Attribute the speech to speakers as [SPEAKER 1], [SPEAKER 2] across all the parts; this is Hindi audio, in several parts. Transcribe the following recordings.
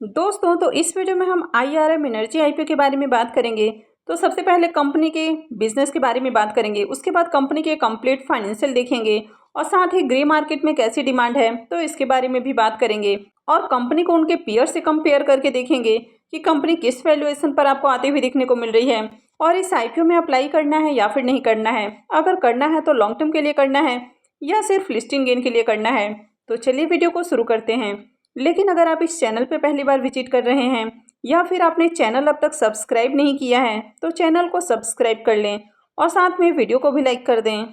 [SPEAKER 1] दोस्तों तो इस वीडियो में हम IRM एनर्जी IPO के बारे में बात करेंगे। तो सबसे पहले कंपनी के बिजनेस के बारे में बात करेंगे, उसके बाद कंपनी के कंप्लीट फाइनेंशियल देखेंगे और साथ ही ग्रे मार्केट में कैसी डिमांड है तो इसके बारे में भी बात करेंगे और कंपनी को उनके पीयर से कंपेयर करके देखेंगे कि कंपनी किस वैल्यूएशन पर आपको आती हुई देखने को मिल रही है और इस IPO में अप्लाई करना है या फिर नहीं करना है। अगर करना है तो लॉन्ग टर्म के लिए करना है या सिर्फ लिस्टिंग गेन के लिए करना है। तो चलिए वीडियो को शुरू करते हैं। लेकिन अगर आप इस चैनल पर पहली बार विजिट कर रहे हैं या फिर आपने चैनल अब तक सब्सक्राइब नहीं किया है तो चैनल को सब्सक्राइब कर लें और साथ में वीडियो को भी लाइक कर दें।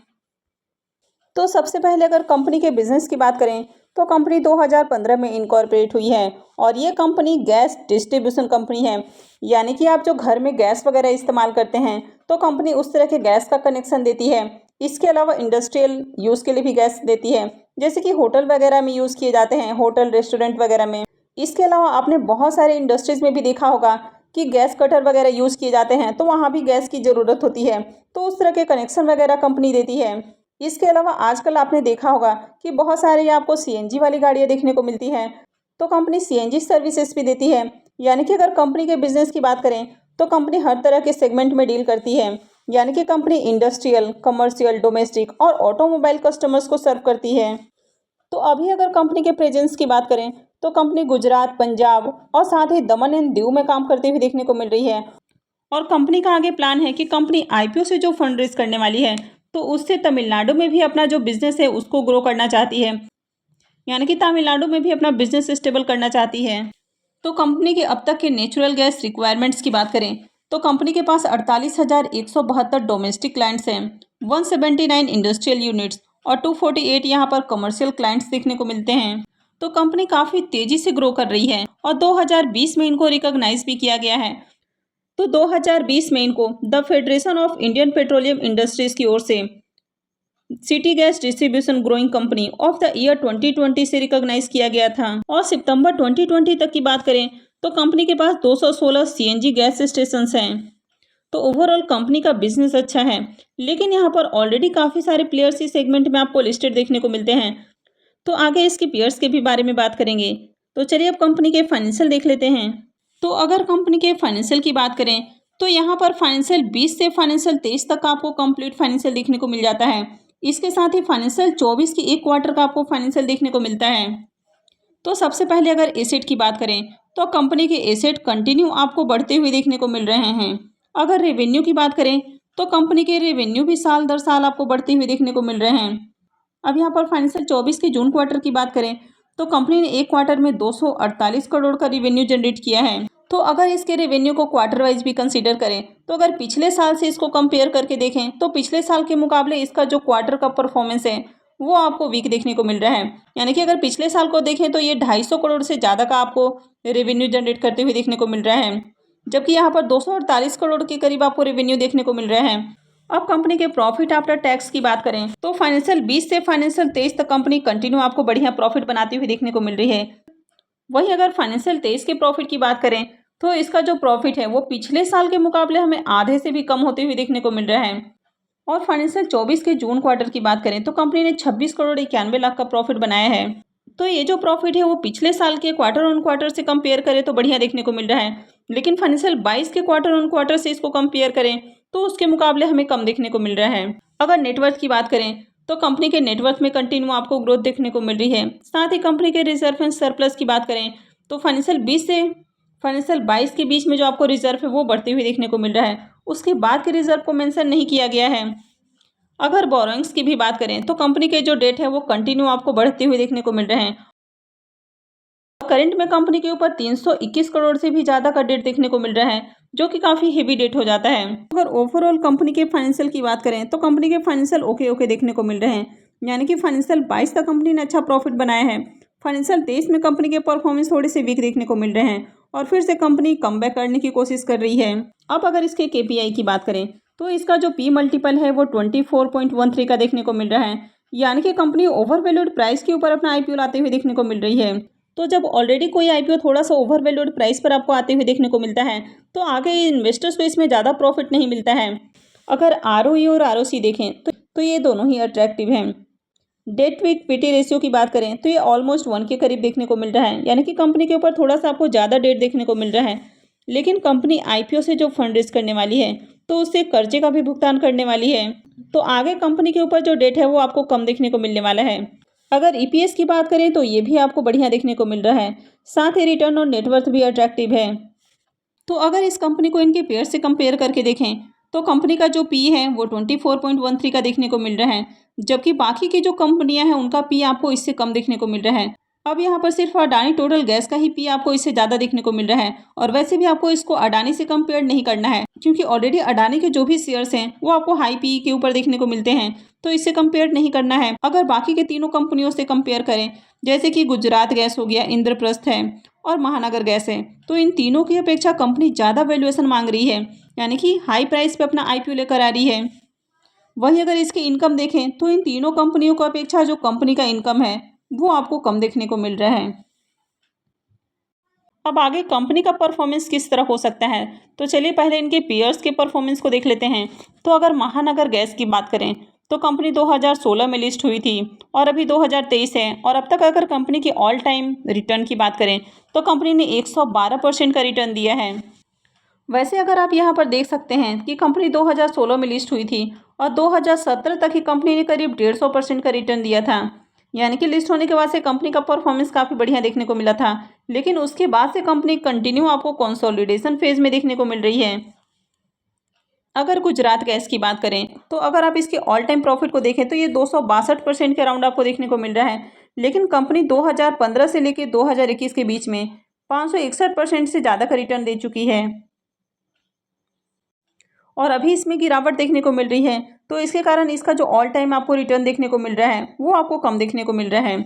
[SPEAKER 1] तो सबसे पहले अगर कंपनी के बिजनेस की बात करें तो कंपनी 2015 में इनकॉर्पोरेट हुई है और ये कंपनी गैस डिस्ट्रीब्यूशन कंपनी है, यानी कि आप जो घर में गैस वगैरह इस्तेमाल करते हैं तो कंपनी उस तरह के गैस का कनेक्शन देती है। इसके अलावा इंडस्ट्रियल यूज़ के लिए भी गैस देती है, जैसे कि होटल वगैरह में यूज़ किए जाते हैं, होटल रेस्टोरेंट वगैरह में। इसके अलावा आपने बहुत सारे इंडस्ट्रीज़ में भी देखा होगा कि गैस कटर वगैरह यूज़ किए जाते हैं तो वहाँ भी गैस की ज़रूरत होती है, तो उस तरह के कनेक्शन वगैरह कंपनी देती है। इसके अलावा आजकल आपने देखा होगा कि बहुत सारे आपको CNG वाली गाड़ियाँ देखने को मिलती हैं, तो कंपनी CNG सर्विसेज भी देती है। यानी कि अगर कंपनी के बिजनेस की बात करें तो कंपनी हर तरह के सेगमेंट में डील करती है, यानी कि कंपनी इंडस्ट्रियल, कमर्शियल, डोमेस्टिक और ऑटोमोबाइल कस्टमर्स को सर्व करती है। तो अभी अगर कंपनी के प्रेजेंस की बात करें तो कंपनी गुजरात, पंजाब और साथ ही दमन एंड दीव में काम करती हुई देखने को मिल रही है और कंपनी का आगे प्लान है कि कंपनी IPO से जो फंड रेज करने वाली है तो उससे तमिलनाडु में भी अपना जो बिजनेस है उसको ग्रो करना चाहती है, यानी कि तमिलनाडु में भी अपना बिजनेस स्टेबल करना चाहती है। तो कंपनी के अब तक के नेचुरल गैस रिक्वायरमेंट्स की बात करें तो कंपनी के पास 48,172 डोमेस्टिक क्लाइंट्स हैं, 179 इंडस्ट्रियल यूनिट्स और 248 यहाँ पर कमर्शियल क्लाइंट्स देखने को मिलते हैं। तो कंपनी काफ़ी तेज़ी से ग्रो कर रही है और 2020 में इनको रिकॉग्नाइज भी किया गया है। तो 2020 में इनको the federation of Indian petroleum industries की ओर से city gas distribution growing company of the year 2020 से रिकॉग्नाइज किया गया था। और सितंबर 2020 तक की बात करें तो कंपनी के पास 216 CNG गैस स्टेशन हैं। तो ओवरऑल कंपनी का बिजनेस अच्छा है, लेकिन यहाँ पर ऑलरेडी काफ़ी सारे प्लेयर्स इस सेगमेंट में आपको लिस्टेड देखने को मिलते हैं। तो आगे इसके पेयर्स के भी बारे में बात करेंगे। तो चलिए अब कंपनी के फाइनेंशियल देख लेते हैं। तो अगर कंपनी के फाइनेंशियल की बात करें तो यहाँ पर फाइनेंशियल 20 से फाइनेंशियल 23 तक आपको कंप्लीट फाइनेंशियल देखने को मिल जाता है। इसके साथ ही फाइनेंशियल 24 की एक क्वार्टर का आपको फाइनेंशियल देखने को मिलता है। तो सबसे पहले अगर एसेट की बात करें तो कंपनी के एसेट कंटिन्यू आपको बढ़ते हुए देखने को मिल रहे हैं। अगर रेवेन्यू की बात करें तो कंपनी के रेवेन्यू भी साल दर साल आपको बढ़ते हुए देखने को मिल रहे हैं। अब यहाँ पर फाइनेंशियल 24 के जून क्वार्टर की बात करें तो कंपनी ने एक क्वार्टर में 248 करोड़ का रेवेन्यू जनरेट किया है। तो अगर इसके रेवेन्यू को क्वार्टर वाइज भी कंसीडर करें तो अगर पिछले साल से इसको कंपेयर करके देखें तो पिछले साल के मुकाबले इसका जो क्वार्टर का परफॉर्मेंस है वो आपको वीक देखने को मिल रहा है। यानी कि अगर पिछले साल को देखें तो ये 250 करोड़ से ज़्यादा का आपको रेवेन्यू जनरेट करते हुए देखने को मिल रहा है, जबकि यहाँ पर 248 करोड़ के करीब आपको रेवेन्यू देखने को मिल रहा है। अब कंपनी के प्रॉफिट आफ्टर टैक्स की बात करें तो फाइनेंशियल 20 से फाइनेंशियल 23 तक कंपनी कंटिन्यू आपको बढ़िया प्रॉफिट बनाती हुई देखने को मिल रही है। वहीं अगर फाइनेंशियल 23 के प्रॉफिट की बात करें तो इसका जो प्रॉफिट है वो पिछले साल के मुकाबले हमें आधे से भी कम होते हुए देखने को मिल रहा है। और फाइनेंशियल 24 के जून क्वार्टर की बात करें तो कंपनी ने 26 करोड़ 91 लाख का प्रॉफिट बनाया है। तो ये जो प्रॉफिट है वो पिछले साल के क्वार्टर ऑन क्वार्टर से कंपेयर करें तो बढ़िया देखने को मिल रहा है, लेकिन फाइनेंशियल 22 के क्वार्टर ऑन क्वार्टर से इसको कंपेयर करें तो उसके मुकाबले हमें कम देखने को मिल रहा है। अगर नेटवर्थ की बात करें तो कंपनी के नेटवर्थ में कंटिन्यू आपको ग्रोथ देखने को मिल रही है। साथ ही कंपनी के रिजर्व एंड सरप्लस की बात करें तो फाइनेंशियल 20 से फाइनेंशियल 22 के बीच में जो आपको रिजर्व है वो बढ़ते हुए देखने को मिल रहा है। उसके बाद के रिजर्व को मेंशन नहीं किया गया है। अगर बोरोइंग्स की भी बात करें तो कंपनी के जो डेट है वो कंटिन्यू आपको बढ़ते हुए देखने को मिल रहे हैं। करंट में कंपनी के ऊपर 321 करोड़ से भी ज़्यादा का डेट देखने को मिल रहा है, जो कि काफ़ी हेवी डेट हो जाता है। अगर ओवरऑल कंपनी के फाइनेंशियल की बात करें तो कंपनी के फाइनेंशियल ओके देखने को मिल रहे हैं, यानी कि फाइनेंशियल 22 तक कंपनी ने अच्छा प्रॉफिट बनाया है। फाइनेंशियल 23 में कंपनी के परफॉर्मेंस थोड़े से वीक देखने को मिल रहे हैं और फिर से कंपनी कम बैक करने की कोशिश कर रही है। अब अगर इसके KPI की बात करें तो इसका जो P मल्टीपल है वो 24.13 का देखने को मिल रहा है, यानी कि कंपनी ओवर वैल्यूड प्राइस के ऊपर अपना IPO लाते हुए देखने को मिल रही है। तो जब ऑलरेडी कोई IPO थोड़ा सा ओवर वैल्यूड प्राइस पर आपको आते हुए देखने को मिलता है तो आगे इन्वेस्टर्स को इसमें ज़्यादा प्रॉफिट नहीं मिलता है। अगर ROE और ROC देखें तो ये दोनों ही अट्रैक्टिव हैं। डेट टू इक्विटी रेशियो की बात करें तो ये ऑलमोस्ट 1 के करीब देखने को मिल रहा है, यानी कि कंपनी के ऊपर थोड़ा सा आपको ज़्यादा डेट देखने को मिल रहा है। लेकिन कंपनी आईपीओ से जो फंड रेज करने वाली है तो उससे कर्जे का भी भुगतान करने वाली है, तो आगे कंपनी के ऊपर जो डेट है वो आपको कम देखने को मिलने वाला है। अगर ईपीएस की बात करें तो ये भी आपको बढ़िया देखने को मिल रहा है, साथ ही रिटर्न और नेटवर्थ भी अट्रैक्टिव है। तो अगर इस कंपनी को इनके पेयर से कंपेयर करके देखें तो कंपनी का जो पी है वो 24.13 का देखने को मिल रहा है, जबकि बाकी की जो कंपनियां हैं उनका पी आपको इससे कम देखने को मिल रहा है। अब यहाँ पर सिर्फ अडानी टोटल गैस का ही पी आपको इससे ज़्यादा देखने को मिल रहा है, और वैसे भी आपको इसको अडानी से कंपेयर नहीं करना है, क्योंकि ऑलरेडी अडानी के जो भी शेयर्स हैं वो आपको हाई पी के ऊपर देखने को मिलते हैं, तो इससे कंपेयर नहीं करना है। अगर बाकी के तीनों कंपनियों से कंपेयर करें, जैसे कि गुजरात गैस हो गया, इंद्रप्रस्थ है और महानगर गैस है, तो इन तीनों की अपेक्षा कंपनी ज़्यादा वैल्यूएशन मांग रही है, यानी कि हाई प्राइस पे अपना आईपीओ लेकर आ रही है। वहीं अगर इसकी इनकम देखें तो इन तीनों कंपनियों की अपेक्षा जो कंपनी का इनकम है वो आपको कम देखने को मिल रहा है। अब आगे कंपनी का परफॉर्मेंस किस तरह हो सकता है, तो चलिए पहले इनके पीयर्स के परफॉर्मेंस को देख लेते हैं। तो अगर महानगर गैस की बात करें तो कंपनी 2016 में लिस्ट हुई थी और अभी 2023 है, और अब तक अगर कंपनी की ऑल टाइम रिटर्न की बात करें तो कंपनी ने 112% का रिटर्न दिया है। वैसे अगर आप यहाँ पर देख सकते हैं कि कंपनी 2016 में लिस्ट हुई थी और 2017 तक ही कंपनी ने करीब 150% का रिटर्न दिया था, यानी कि लिस्ट होने के बाद से कंपनी का परफॉर्मेंस काफ़ी बढ़िया देखने को मिला था। लेकिन उसके बाद से कंपनी कंटिन्यू आपको कंसोलिडेशन फेज में देखने को मिल रही है। अगर गुजरात गैस की बात करें तो अगर आप इसके ऑल टाइम प्रॉफिट को देखें तो ये 262% के अराउंड आपको देखने को मिल रहा है, लेकिन कंपनी 2015 से लेकर 2021 के बीच में 561% से ज़्यादा का रिटर्न दे चुकी है, और अभी इसमें गिरावट देखने को मिल रही है, तो इसके कारण इसका जो ऑल टाइम आपको रिटर्न देखने को मिल रहा है वो आपको कम देखने को मिल रहा है।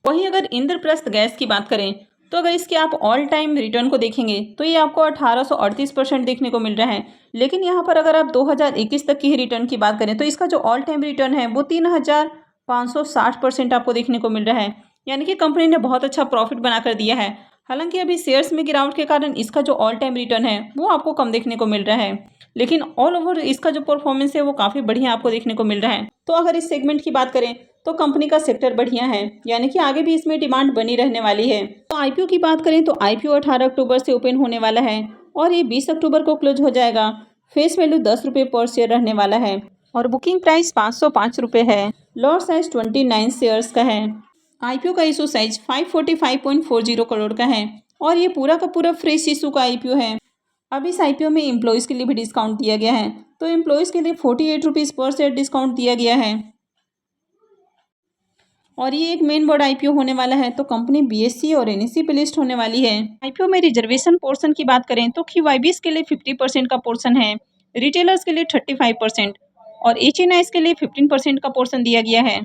[SPEAKER 1] वहीं अगर इंद्रप्रस्थ गैस की बात करें तो अगर इसके आप ऑल टाइम रिटर्न को देखेंगे तो ये आपको 1838% देखने को मिल रहा है, लेकिन यहाँ पर अगर आप 2021 तक की ही रिटर्न की बात करें तो इसका जो ऑल टाइम रिटर्न है वो 3560% आपको देखने को मिल रहा है, यानी कि कंपनी ने बहुत अच्छा प्रॉफिट बनाकर दिया है। हालांकि अभी शेयर्स में गिरावट के कारण इसका जो ऑल टाइम रिटर्न है वो आपको कम देखने को मिल रहा है, लेकिन ऑल ओवर इसका जो परफॉर्मेंस है वो काफ़ी बढ़िया आपको देखने को मिल रहा है। तो अगर इस सेगमेंट की बात करें तो कंपनी का सेक्टर बढ़िया है, यानी कि आगे भी इसमें डिमांड बनी रहने वाली है। तो आईपीओ की बात करें तो आईपीओ 18 अक्टूबर से ओपन होने वाला है और ये 20 अक्टूबर को क्लोज हो जाएगा। फेस वैल्यू 10 रुपये पर शेयर रहने वाला है और बुकिंग प्राइस 505 रुपये है। लॉट साइज 29 शेयर्स का है। आईपीओ का इशू साइज 545.40 करोड़ का है और ये पूरा का पूरा फ्रेश इशू का आईपीओ है। अब इस आईपीओ में एम्प्लॉयज़ के लिए भी डिस्काउंट दिया गया है, तो एम्प्लॉयज़ के लिए 48 रुपीज़ पर शेयर डिस्काउंट दिया गया है, और ये एक मेन बोर्ड आईपीओ होने वाला है, तो कंपनी बीएससी और एनएससी पे लिस्ट होने वाली है। आईपीओ में रिजर्वेशन पोर्शन की बात करें तो क्यूआईबीएस के लिए 50% का पोर्शन है, रिटेलर्स के लिए 35% और एचएनआईज के लिए 15% का पोर्शन दिया गया है।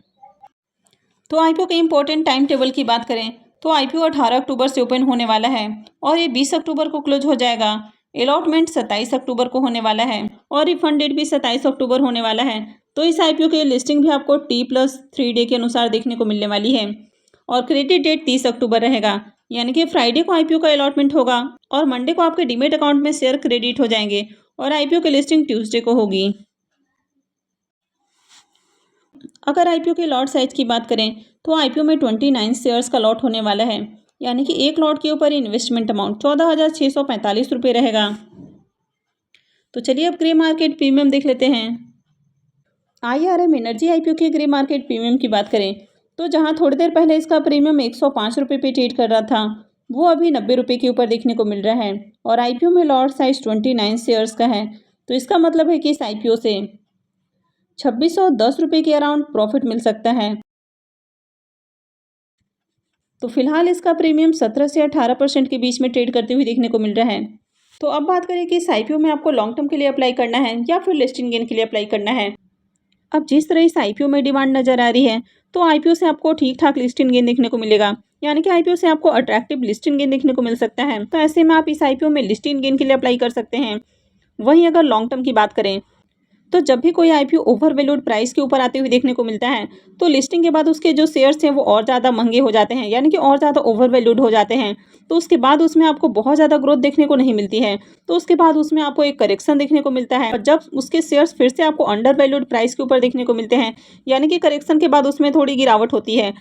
[SPEAKER 1] तो आईपीओ के इम्पोर्टेंट टाइम टेबल की बात करें तो आईपीओ 18 अक्टूबर से ओपन होने वाला है और ये 20 अक्टूबर को क्लोज हो जाएगा। अलॉटमेंट 27 अक्टूबर को होने वाला है और रिफंड डेट भी 27 अक्टूबर होने वाला है। तो इस आईपीओ की लिस्टिंग भी आपको T+3 डे के अनुसार देखने को मिलने वाली है और क्रेडिट डेट 30 अक्टूबर रहेगा, यानी कि फ्राइडे को आईपीओ का अलॉटमेंट होगा और मंडे को आपके डीमेट अकाउंट में शेयर क्रेडिट हो जाएंगे और आईपीओ की लिस्टिंग ट्यूसडे को होगी। अगर आईपीओ के लॉट साइज की बात करें तो आईपीओ में 29 शेयर्स का लॉट होने वाला है, यानी कि एक लॉट के ऊपर इन्वेस्टमेंट अमाउंट 14,645 रुपये रहेगा। तो चलिए अब ग्रे मार्केट प्रीमियम देख लेते हैं। आईआरएम एनर्जी आईपीओ के ग्रे मार्केट प्रीमियम की बात करें तो जहां थोड़ी देर पहले इसका प्रीमियम 105 रुपये पे ट्रेड कर रहा था, वो अभी 90 रुपये के ऊपर देखने को मिल रहा है और आईपीओ में लॉट साइज 29 शेयर्स का है। तो इसका मतलब है कि इस आईपीओ से 2610 रुपये के अराउंड प्रॉफिट मिल सकता है। तो फिलहाल इसका प्रीमियम 17 से 18% के बीच में ट्रेड करते हुए देखने को मिल रहा है। तो अब बात करें कि इस आईपीओ में आपको लॉन्ग टर्म के लिए अप्लाई करना है या फिर लिस्टिंग गेन के लिए अप्लाई करना है। अब जिस तरह इस आईपीओ में डिमांड नजर आ रही है तो आईपीओ से आपको ठीक ठाक लिस्टिंग गेन देखने को मिलेगा, यानी कि आईपीओ से आपको अट्रैक्टिव लिस्टिंग गेन देखने को मिल सकता है। तो ऐसे में आप इस आईपीओ में लिस्टिंग गेन के लिए अप्लाई कर सकते हैं। वहीं अगर लॉन्ग टर्म की बात करें तो जब भी कोई आईपीओ ओवर वैल्यूड प्राइस के ऊपर आते हुए देखने को मिलता है, तो लिस्टिंग के बाद उसके जो शेयर्स हैं वो और ज़्यादा महंगे हो जाते हैं, यानी कि और ज़्यादा ओवर वैल्यूड हो जाते हैं। तो उसके बाद उसमें आपको बहुत ज़्यादा ग्रोथ देखने को नहीं मिलती है। तो उसके बाद उसमें आपको एक करेक्शन देखने को मिलता है, और जब उसके शेयर्स फिर से आपको अंडर वैल्यूड प्राइस के ऊपर देखने को मिलते हैं, यानी कि करेक्शन के बाद उसमें थोड़ी गिरावट होती है,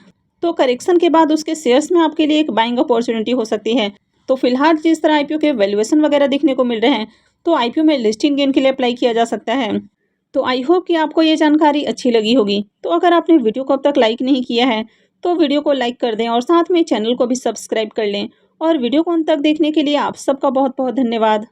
[SPEAKER 1] तो करेक्शन के बाद उसके शेयर्स में आपके लिए एक बाइंग अपॉर्चुनिटी हो सकती है। तो फिलहाल जिस तरह आईपीओ के वैल्यूएशन वगैरह देखने को मिल रहे हैं, तो आईपीओ में लिस्टिंग गेन के लिए अप्लाई किया जा सकता है। तो आई होप कि आपको ये जानकारी अच्छी लगी होगी। तो अगर आपने वीडियो को अब तक लाइक नहीं किया है, तो वीडियो को लाइक कर दें और साथ में चैनल को भी सब्सक्राइब कर लें। और वीडियो को अंत तक देखने के लिए आप सबका बहुत बहुत धन्यवाद।